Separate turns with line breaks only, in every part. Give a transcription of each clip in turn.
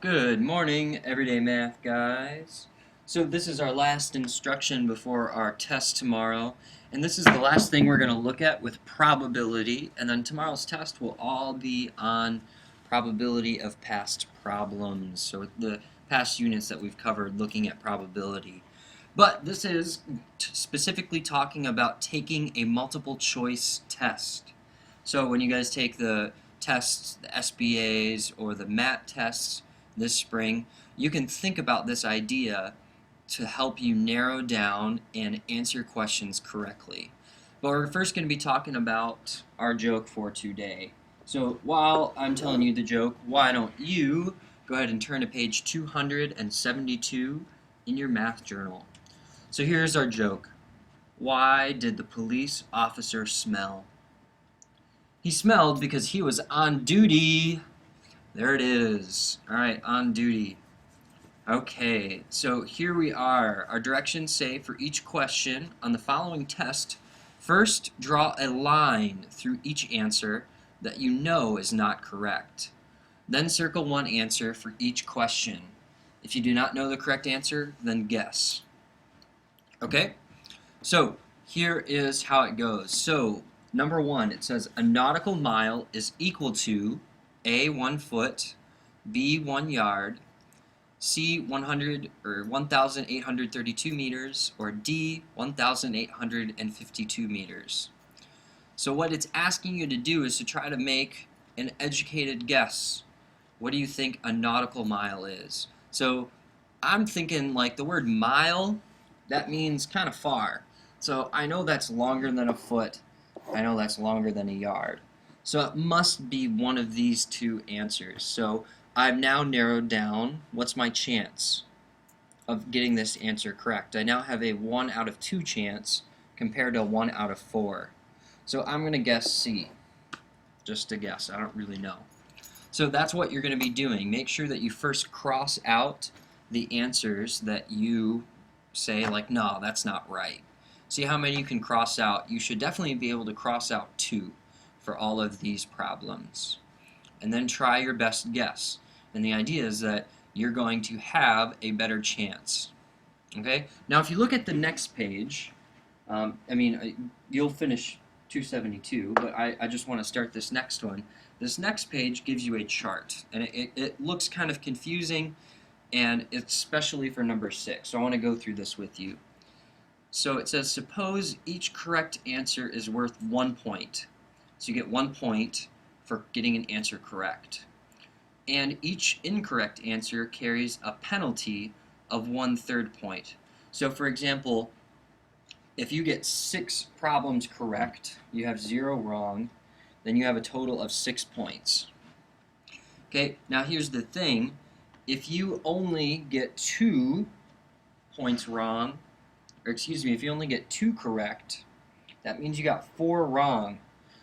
Good morning, everyday math guys. So this is our last instruction before our test tomorrow, and this is the last thing we're going to look at with probability, and then tomorrow's test will all be on probability of past problems, so the past units that we've covered looking at probability. But this is specifically talking about taking a multiple choice test. So when you guys take the tests, the SBAs, or the MAT tests, this spring, you can think about this idea to help you narrow down and answer questions correctly. But we're first going to be talking about our joke for today. So while I'm telling you the joke, why don't you go ahead and turn to page 272 in your math journal. So here's our joke. Why did the police officer smell? He smelled because he was on duty. There it is. Alright, on duty. Okay, so here we are. Our directions say for each question on the following test, first draw a line through each answer that you know is not correct. Then circle one answer for each question. If you do not know the correct answer, then guess. Okay? So here is how it goes. So number one, it says a nautical mile is equal to A, 1 foot, B, 1 yard, C, 100 or 1,832 meters, or D, 1,852 meters. So what it's asking you to do is to try to make an educated guess. What do you think a nautical mile is? So I'm thinking like the word mile, that means kind of far. So I know that's longer than a foot. I know that's longer than a yard. So it must be one of these two answers. So I've now narrowed down what's my chance of getting this answer correct. I now have a 1 out of 2 chance compared to a 1 out of 4. So I'm going to guess C. Just a guess. I don't really know. So that's what you're going to be doing. Make sure that you first cross out the answers that you say like, no, that's not right. See how many you can cross out. You should definitely be able to cross out 2 for all of these problems. And then try your best guess. And the idea is that you're going to have a better chance. Okay? Now if you look at the next page, you'll finish 272, but I just want to start this next one. This next page gives you a chart, and it looks kind of confusing, and especially for number 6. So I want to go through this with you. So it says, suppose each correct answer is worth 1 point. So you get 1 point for getting an answer correct. And each incorrect answer carries a penalty of 1/3 point. So for example, if you get 6 problems correct, you have 0 wrong, then you have a total of 6 points. Okay, now here's the thing. If you only get 2 points wrong, or excuse me, if you only get 2 correct, that means you got 4 wrong.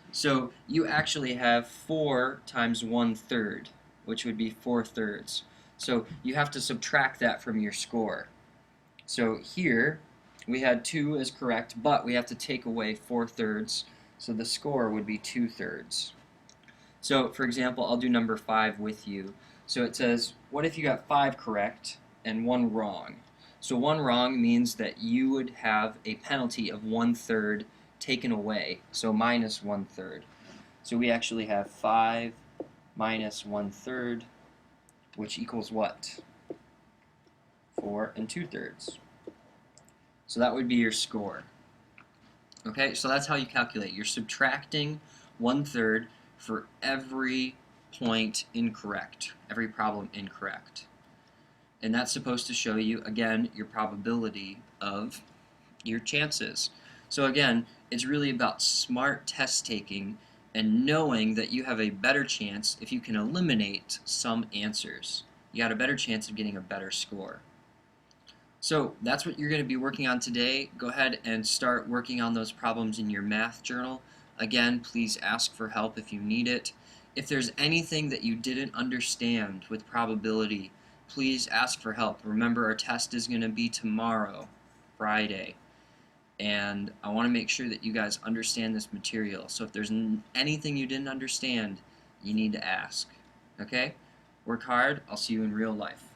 So you actually have 4 times 1/3, which would be 4/3. So you have to subtract that from your score. So here we had 2 as correct, but we have to take away 4/3, so the score would be 2/3. So for example, I'll do number 5 with you. So it says, what if you got 5 correct and 1 wrong? So 1 wrong means that you would have a penalty of 1/3 taken away, so minus 1/3. So we actually have 5 minus 1/3, which equals what? 4 2/3. So that would be your score. Okay, so that's how you calculate. You're subtracting 1/3 for every point incorrect, every problem incorrect. And that's supposed to show you, again, your probability of your chances. So again, it's really about smart test taking and knowing that you have a better chance if you can eliminate some answers. You got a better chance of getting a better score. So that's what you're going to be working on today. Go ahead and start working on those problems in your math journal. Again, please ask for help if you need it. If there's anything that you didn't understand with probability, please ask for help. Remember, our test is going to be tomorrow, Friday. And I want to make sure that you guys understand this material. So if there's anything you didn't understand, you need to ask. Okay? Work hard. I'll see you in real life.